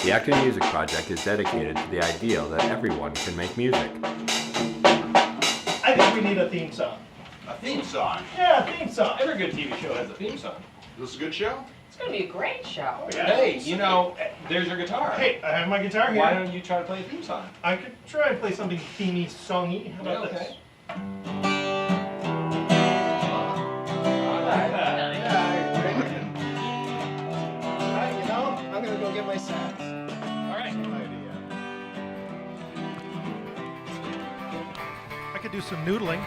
The Acton Music Project is dedicated to the ideal that everyone can make music. I think we need a theme song. A theme song? Yeah, a theme song. Every good TV show has a theme song. This is a good show? It's going to be a great show. Oh, yeah. Hey, you know, there's your guitar. Hey, I have my guitar here. Why don't you try to play a theme song? I could try and play something themey, songy. How about this? Alright, you know, I'm gonna go get my sax. Alright. I could do some noodling.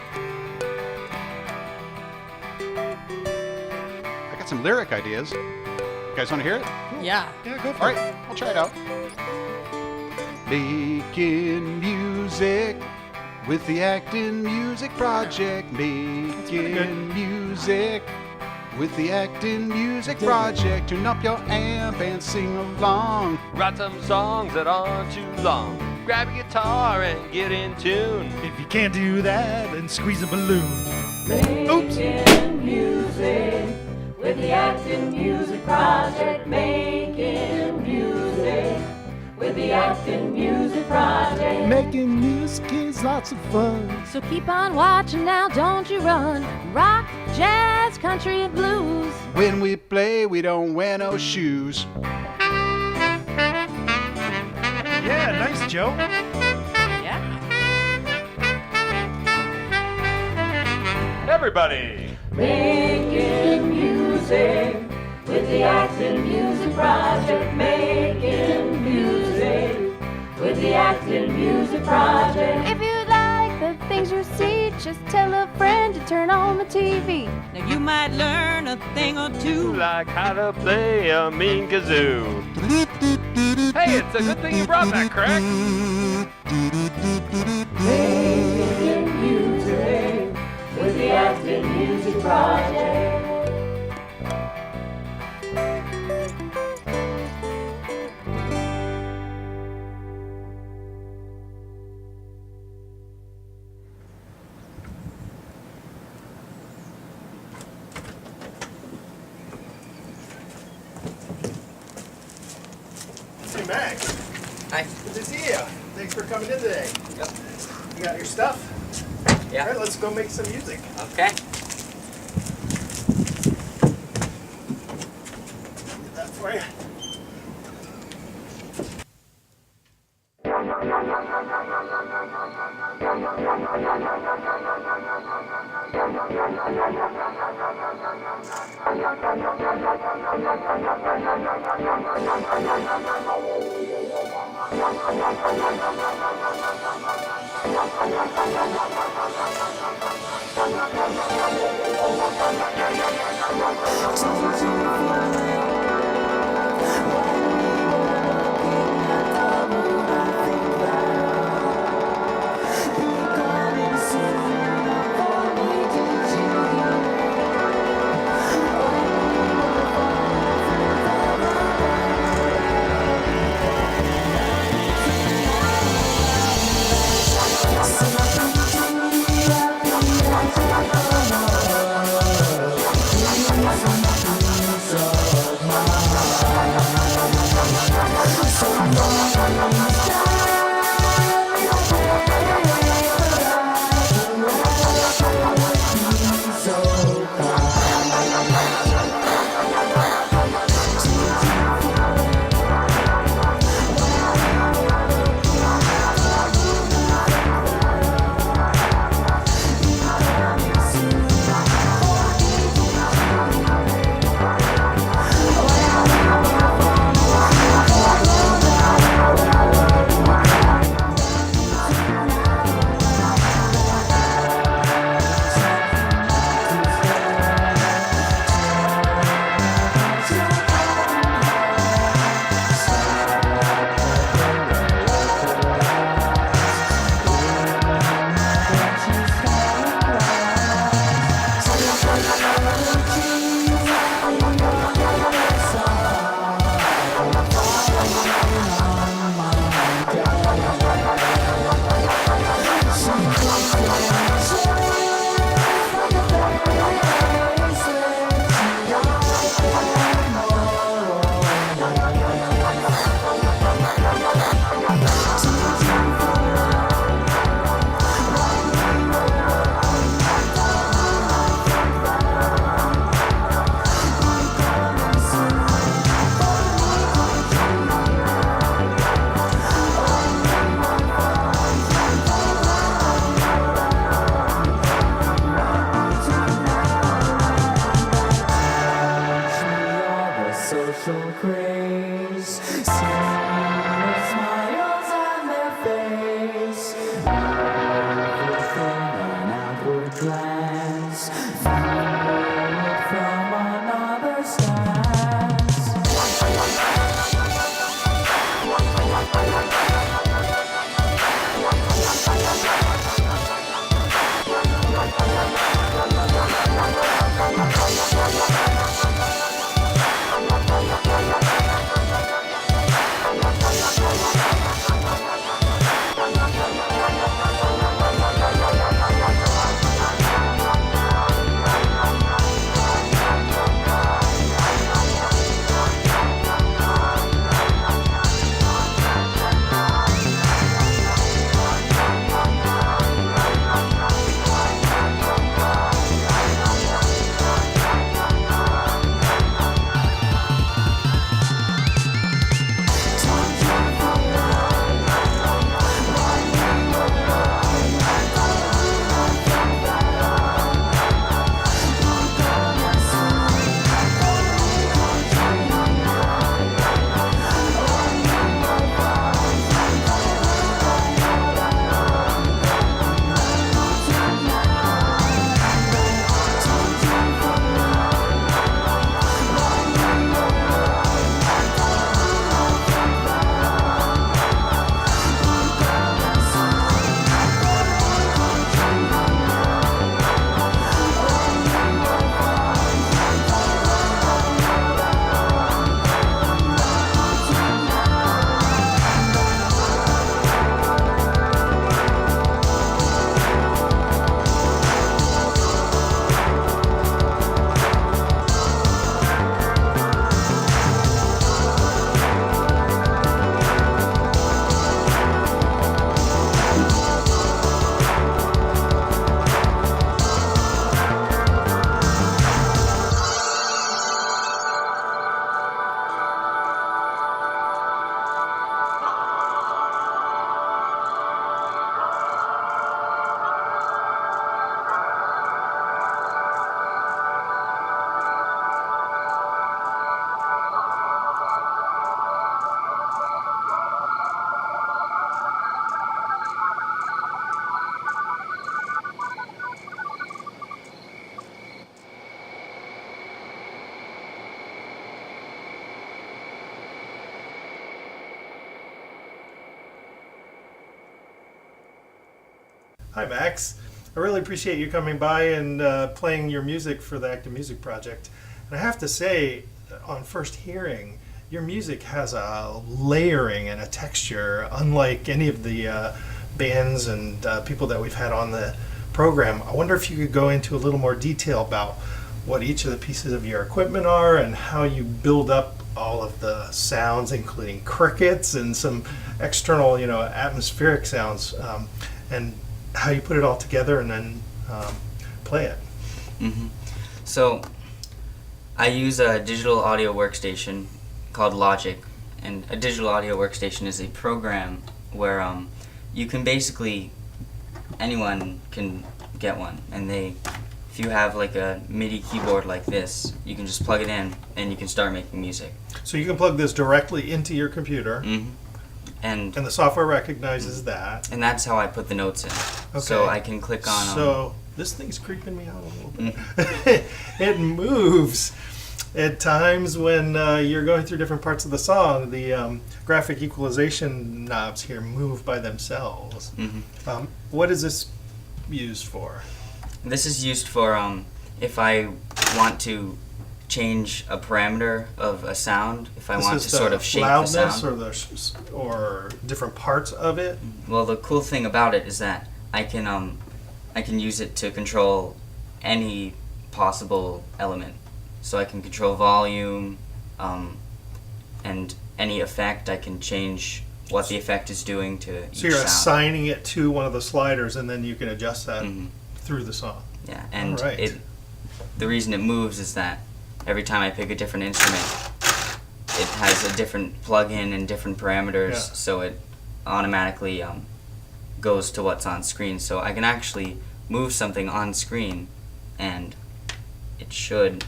I got some lyric ideas. You guys want to hear it? Yeah. Yeah, go for All it. right, I'll try it out. Making music with the Acton Music Project. Making music with the Acton Music Project. Tune up your amp and sing along. Write some songs that aren't too long. Grab your guitar and get in tune. If you can't do that, then squeeze a balloon. Oops. Making music with the Acton Music Project. Making music with the Acton Music Project. Making music is lots of fun. So keep on watching now, don't you run. Rock, jazz, country, and blues. When we play, we don't wear no shoes. Yeah, nice, Joe. Yeah. Everybody! Making music with the Acton Music Project. Making music with the Acton Music Project. If you like the things you see, just tell a friend to turn on the TV. Now you might learn a thing or two. Like how to play a mean kazoo. Hey, it's a good thing you brought that, Craig. Making music with the Acton Music Project. Hey, Mac. Hi. Good to see you. Thanks for coming in today. Yep. You got your stuff? Yeah. All right, let's go make some music. Okay. Get that for you. social craze. See the smiles on their face, everything an outward glance, feel it from another stance. Hi, Max. I really appreciate you coming by and playing your music for the Active Music Project. And I have to say, on first hearing, your music has a layering and a texture unlike any of the bands and people that we've had on the program. I wonder if you could go into a little more detail about what each of the pieces of your equipment are and how you build up all of the sounds, including crickets and some external, atmospheric sounds, and how you put it all together and then play it. Mm-hmm. So I use a digital audio workstation called Logic, and a digital audio workstation is a program where you can basically, anyone can get one, and if you have like a MIDI keyboard like this, you can just plug it in and you can start making music. So you can plug this directly into your computer. Mm-hmm. And the software recognizes that. And that's how I put the notes in. Okay. So I can click on... So this thing's creeping me out a little bit. It moves. At times when you're going through different parts of the song, the graphic equalization knobs here move by themselves. Mm-hmm. What is this used for? This is used for if I want to change a parameter of a sound, if I want to sort of shape the sound. Or different parts of it? Well, the cool thing about it is that I can use it to control any possible element. So I can control volume, and any effect. I can change what the effect is doing to each sound. So you're assigning it to one of the sliders, and then you can adjust that through the song. Yeah, and the reason it moves is that every time I pick a different instrument, it has a different plug-in and different parameters, so it automatically goes to what's on screen. So I can actually move something on screen, and it should...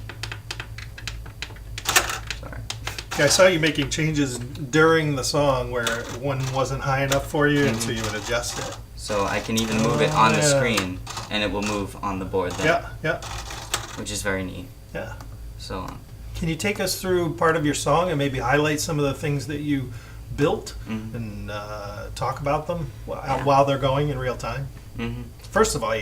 Sorry. Yeah, I saw you making changes during the song where one wasn't high enough for you, and so you would adjust it. So I can even move it on the yeah. screen, and it will move on the board there, Yeah, yeah, which is very neat. yeah. So Can you take us through part of your song and maybe highlight some of the things that you built and talk about them while they're going in real time? First of all,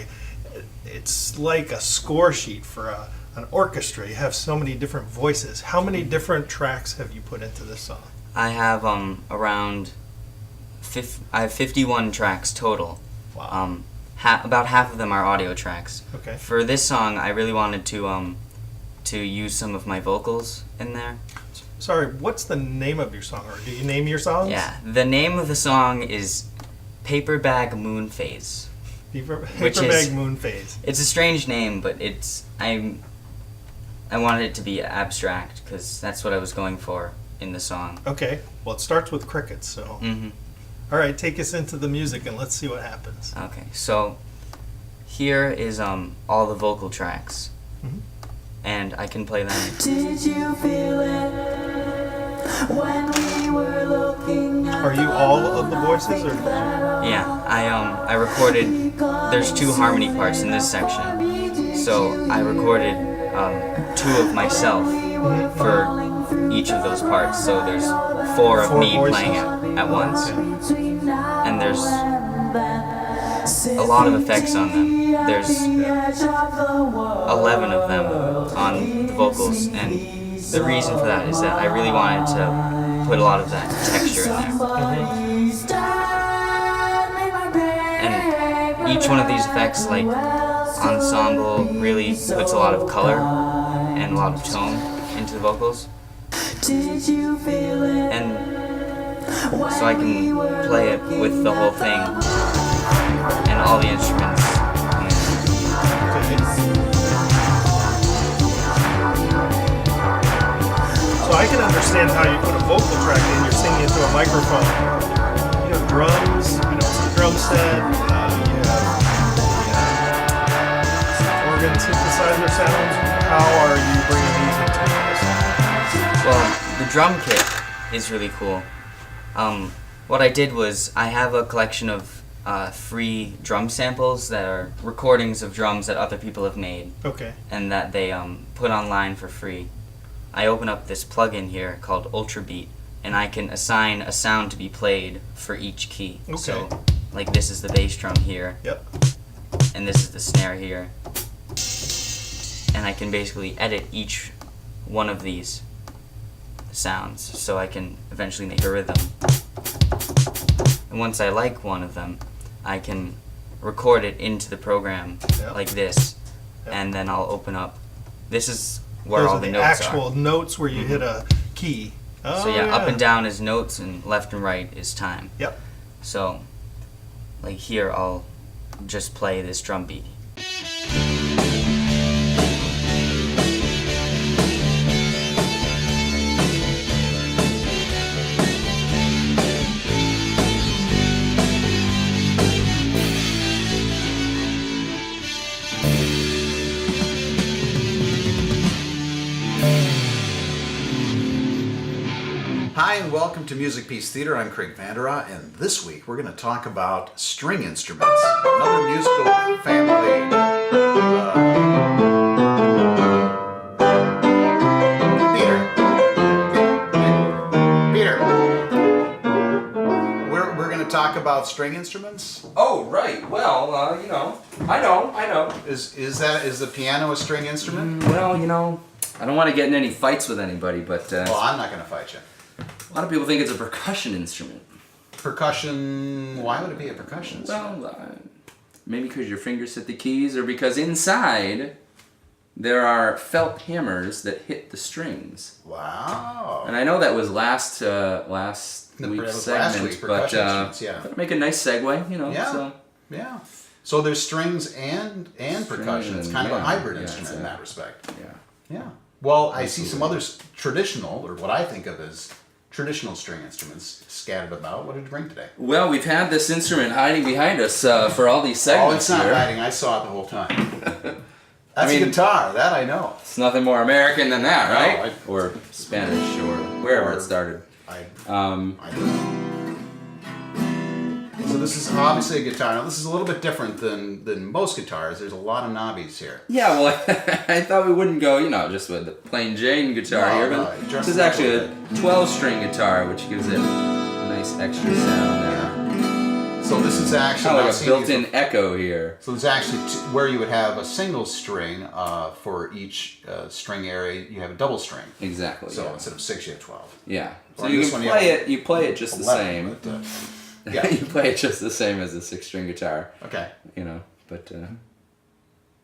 it's like a score sheet for an orchestra. You have so many different voices. How many different tracks have you put into this song? I have around I have 51 tracks total. Wow. About half of them are audio tracks. Okay. For this song, I really wanted to use some of my vocals in there. Sorry, what's the name of your song? Or do you name your songs? Yeah, the name of the song is Paper Bag Moon Phase. Paper Bag Moon Phase. It's a strange name, but I wanted it to be abstract because that's what I was going for in the song. Okay. Well, it starts with crickets, so. All right, take us into the music and let's see what happens. Okay, so here is all the vocal tracks, and I can play them. Did you feel it when we were looking at Are you all of the voices, or? Yeah, I recorded. There's 2 harmony parts in this section, so I recorded 2 of myself for each of those parts. So there's 4 of me voices. playing at once, and there's a lot of effects on them. There's 11 of them on the vocals, and the reason for that is that I really wanted to put a lot of that texture in there. And each one of these effects, like ensemble, really puts a lot of color and a lot of tone into the vocals. And so I can play it with the whole thing and all the instruments. So I can understand how you put a vocal track in. You're singing into a microphone. You have drums. You know, it's a drum set. You have organ synthesizer sounds. How are you bringing these into this? Well, the drum kit is really cool. What I did was I have a collection of free drum samples that are recordings of drums that other people have made. Okay. And that they put online for free. I open up this plugin here called Ultrabeat, and I can assign a sound to be played for each key. Okay. So, like this is the bass drum here. Yep. And this is the snare here. And I can basically edit each one of these sounds so I can eventually make a rhythm. And once I like one of them, I can record it into the program like this, and then I'll open up. This is where Those all are the the notes actual are. notes where you hit a key. Oh, So yeah, up and down is notes, and left and right is time. Yep. So, like here, I'll just play this drum beat. Hi and welcome to Music Piece Theater. I'm Craig Vandera, and this week we're going to talk about string instruments, another musical family. Peter, we're going to talk about string instruments. Oh, right. Well, you know. I know. Is the piano a string instrument? Well, you know, I don't want to get in any fights with anybody, but Well, I'm not going to fight you. a lot of people think it's a percussion instrument. Percussion? Why would it be a percussion instrument? Well, maybe because your fingers hit the keys, or because inside there are felt hammers that hit the strings. Wow. And I know that was last week's segment, week's but percussion instruments, yeah. but make a nice segue, you know. Yeah. So. Yeah. So there's strings and percussion. It's kind of a hybrid instrument in that respect. Yeah. Yeah. Well, I see some other traditional, or what I think of as traditional string instruments scattered about. What did you bring today? Well, we've had this instrument hiding behind us for all these segments. Oh, it's not here. hiding. I saw it the whole time. That's a guitar. That I know. It's nothing more American than that, right? No, or Spanish, or wherever or- it started. So this is obviously a guitar. Now this is a little bit different than most guitars. There's a lot of knobbies here. Yeah, well, I thought we wouldn't go, just with the plain Jane guitar No, here, no, but just this is a actually little a 12-string guitar, which gives it a nice extra sound there. So this is actually Kind of not like a seen built-in before. echo here. So there's actually where you would have a single string for each string area, you have a double string. Exactly. So yeah. instead of 6, you have 12. Yeah. So Well, you this can one you play have it. You play it just the 11, same. but, yeah. You play it just the same as a 6-string guitar. Okay. But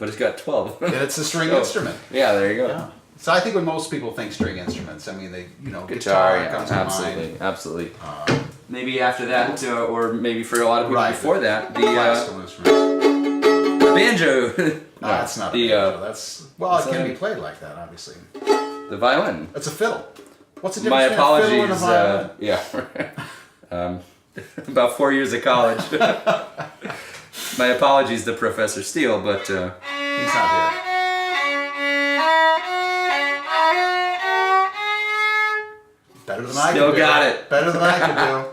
it's got 12. And it's a string So, instrument. Yeah, there you go. Yeah. So I think when most people think string instruments, I mean, they, Guitar, yeah, comes to absolutely, mind. absolutely. Maybe after that, or maybe for a lot of people Right, before that, the classical instruments. banjo. No, that's not a the banjo. That's it can that? be played like that, obviously. the violin. It's a fiddle. What's the My difference between a fiddle and a apologies. violin? About 4 years of college. My apologies to Professor Steele, but He's not here. Better than I Still could do. got it. Better than I could do.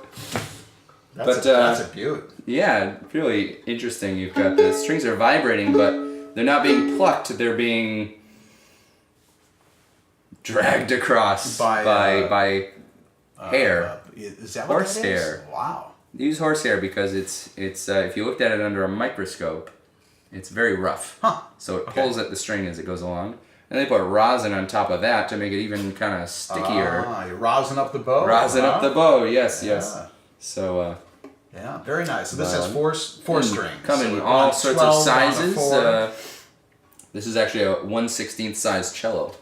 That's a beaut. yeah, really interesting. You've got the strings are vibrating, but they're not being plucked. They're being dragged across by hair. Is that what that is? Horsehair. Wow. Use horsehair because it's if you looked at it under a microscope, it's very rough. Huh. So it pulls at the string as it goes along. And they put rosin on top of that to make it even kind of stickier. You're rosin up the bow. Rosin up the bow, yes, Yeah. yes. So Yeah, very nice. So this has four strings. come So in we're all on sorts 12, of we're on a sizes. 4. This is actually a 1/16 size cello.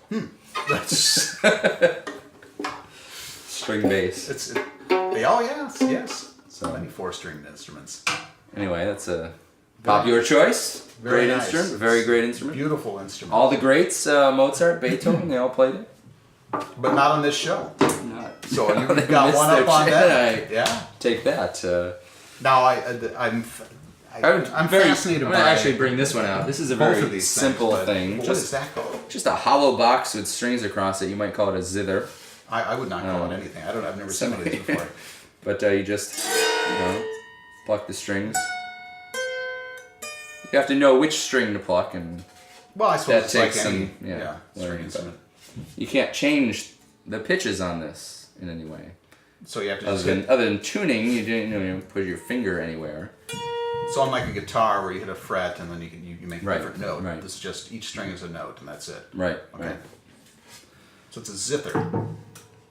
That's String bass. yes. So So- many 4-stringed instruments. Anyway, that's a popular choice. Very Great nice. instrument, very great instrument. Beautiful instrument. All the greats, Mozart, Beethoven, they all played it. But not on this show. Not- So No, you've they got missed one their up on chance. that. Yeah. Take that. Now I'm fascinated I'm by gonna actually bring this one out. This is a both very of these simple things, but thing. What is that called? Just a hollow box with strings across it. You might call it a zither. I would not call it anything. I've never seen one of these before. But you just pluck the strings. You have to know which string to pluck, and Well, I suppose that it's takes like any some string learning. instrument. You can't change the pitches on this in any way. So you have to just hit. Other than tuning, you didn't put your finger anywhere. So unlike a guitar where you hit a fret and then you make a Right, different note. right. This is just each string is a note and that's it. Right. Okay. Right. So it's a zither.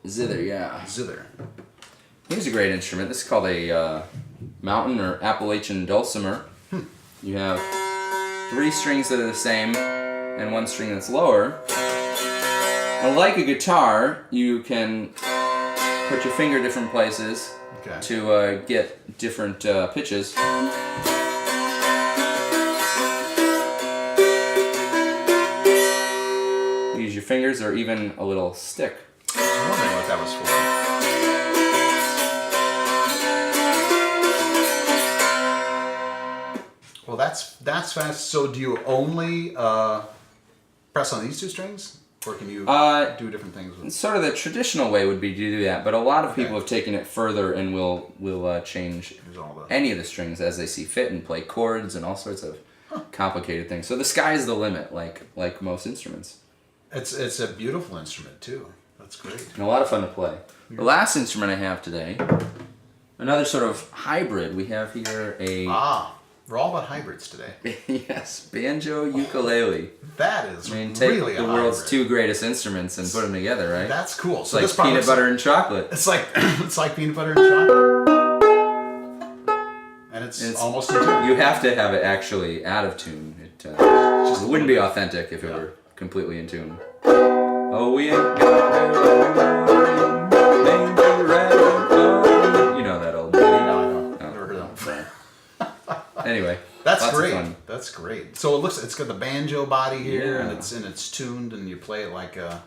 Zither, yeah. Zither. Here's a great instrument. This is called a mountain or Appalachian dulcimer. You have 3 strings that are the same and 1 string that's lower. And like a guitar, you can put your finger different places Okay. to get different pitches. Use your fingers or even a little stick. I was wondering what that was for. Well, that's fast. So do you only press on these 2 strings? Or can you do different things with Sort of the traditional way would be to do that, but a lot of Okay. people have taken it further and will change Here's all the- any of the strings as they see fit and play chords and all sorts of complicated things. So the sky is the limit, like most instruments, It's a beautiful instrument too. That's great. and a lot of fun to play. The last instrument I have today, another sort of hybrid. We have here a We're all about hybrids today. yes, banjo ukulele. That is I mean, take really the a world's hybrid. 2 greatest instruments and put them together, right? That's cool. It's So like this probably peanut butter and chocolate. It's like it's like peanut butter and chocolate. And it's almost in tune. You have to have it actually out of tune. It wouldn't be authentic if it were completely in tune. Oh, we ain't got danger riding on. You know that old movie. No, I don't. Never heard of that. Anyway, That's lots great. of fun. That's great. So it's got the banjo body here, and Yeah. it's tuned, and you play it like a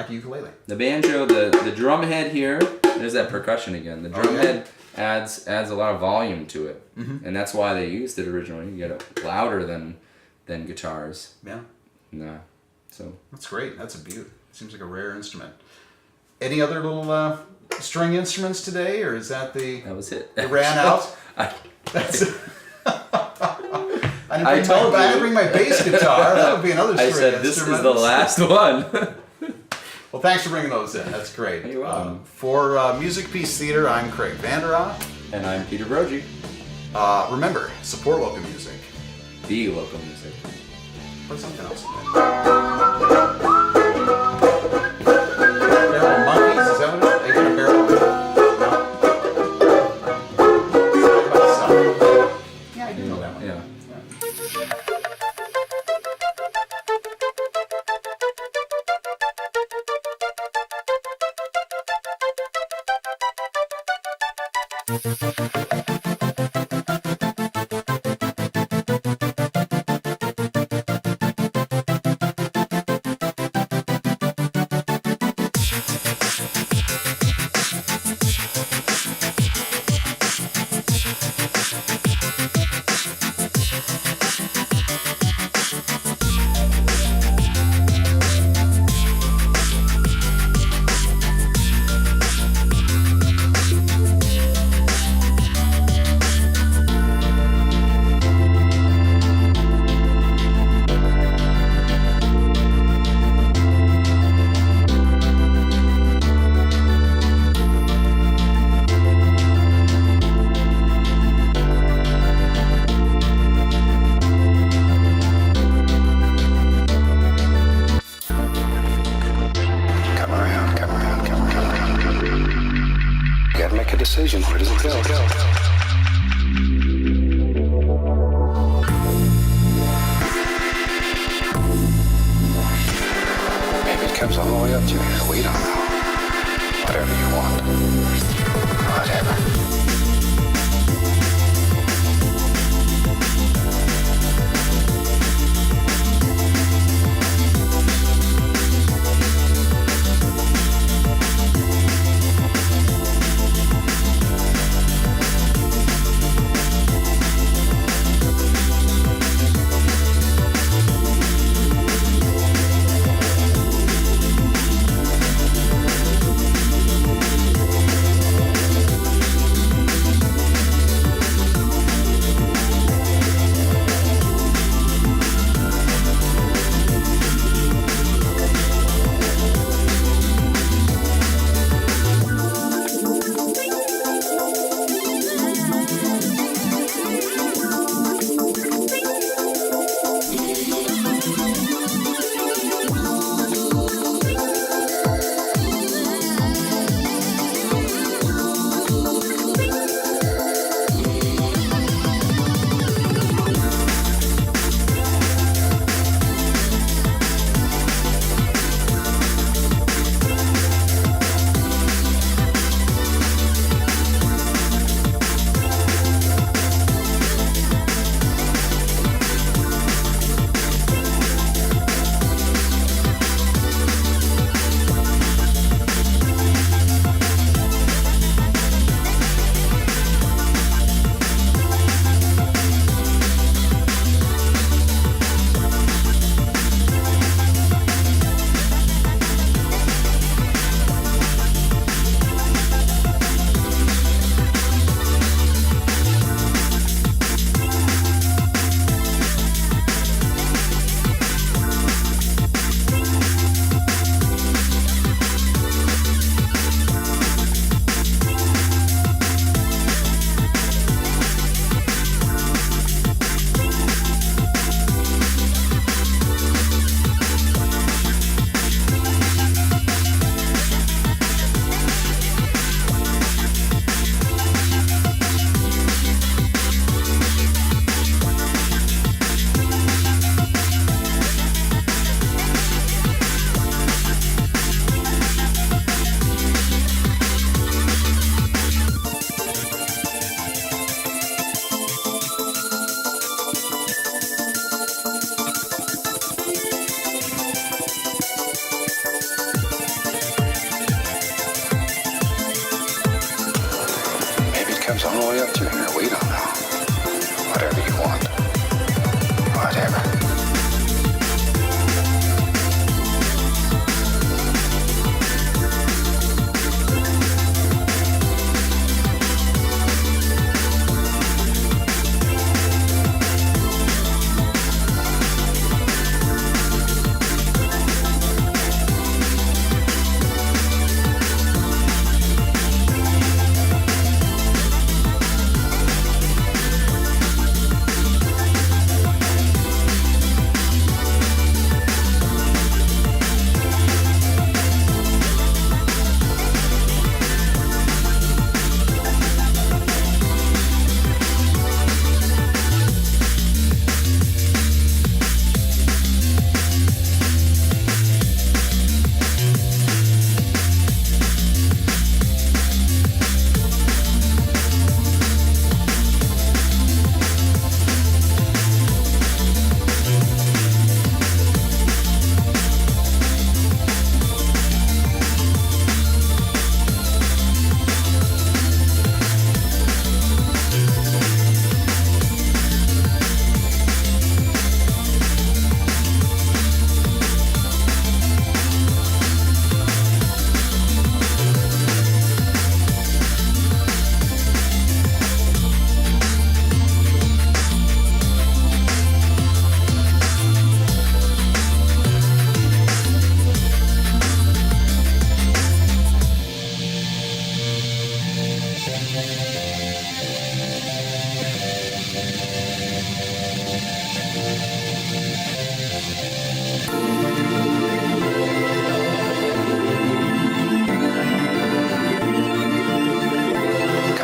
ukulele. The banjo, the drum head here. There's that percussion again. The drum yeah. head adds a lot of volume to it, and that's why they used it originally. You get it louder than guitars. Yeah, Nah, so that's great. That's a beaut. Seems like a rare instrument. Any other little string instruments today, or is that the? That was it. You ran out. That's it. I didn't bring my bass guitar. That would be another string I said instrument. this is the last one. Well, thanks for bringing those in. That's great. You're welcome. For Music Peace Theater, I'm Craig Vanderock. And I'm Peter Brogy. Remember, support local music. The local music. Put something else in there. Barrel of Monkeys? Is that what it is? Are you going to barrel of Yeah, I do know that one. Yeah. Decision. Where does it go? Maybe it comes all the way up to you. We don't know. Whatever you want. Whatever. comes all the way up to here. We don't know. Whatever you want. Whatever. Come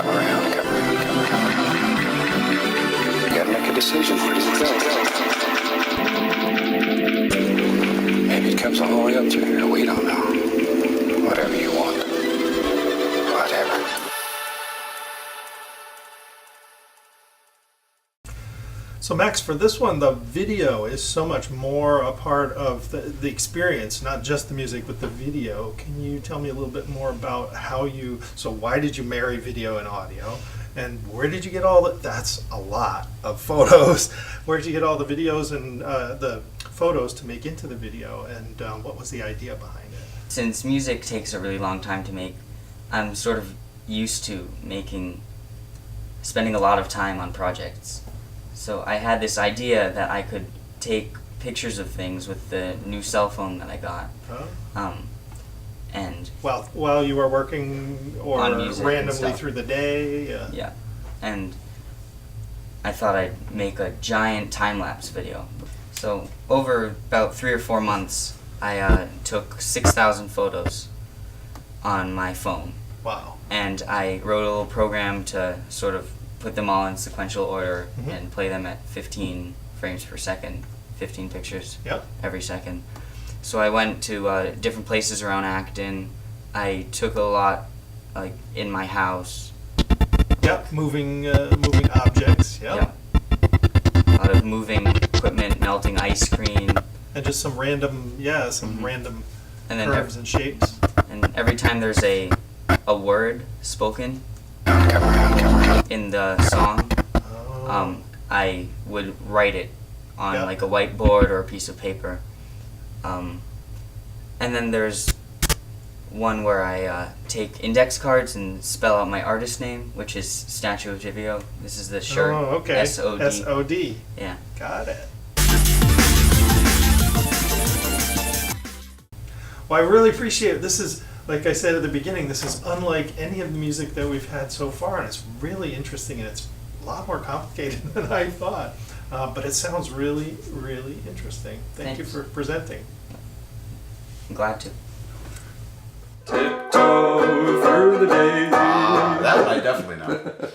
around, come around, come around. You gotta make a decision. Where does it go? Maybe it comes all the way up through here. We don't know. Whatever you want. Whatever. So Max, for this one, the video is so much more a part of the experience, not just the music, but the video. Can you tell me a little bit more about why did you marry video and audio? And where did you get that's a lot of photos. Where did you get all the videos and the photos to make into the video? And what was the idea behind it? Since music takes a really long time to make, I'm sort of used to spending a lot of time on projects. So I had this idea that I could take pictures of things with the new cell phone that I got. And while you were working or on music randomly through the day? Yeah. And I thought I'd make a giant time-lapse video. So over about 3 or 4 months, I took 6,000 photos on my phone. Wow. And I wrote a little program to sort of put them all in sequential order and play them at 15 frames per second, 15 pictures every second. So I went to different places around Acton. I took a lot, like, in my house. Yep, moving objects, Yep. A lot of moving equipment, melting ice cream. And just some random, random curves and shapes. And every time there's a word spoken in the song, I would write it on like a whiteboard or a piece of paper. And then there's one where I take index cards and spell out my artist name, which is Statue of JVO. This is the shirt. Oh, okay. S-O-D. S-O-D. Yeah. Got it. Well, I really appreciate it. This is, like I said at the beginning, this is unlike any of the music that we've had so far, and it's really interesting, and it's a lot more complicated than I thought. But it sounds really, really interesting. Thank you for presenting. I'm glad to. Tiptoe through the days. That one I definitely know.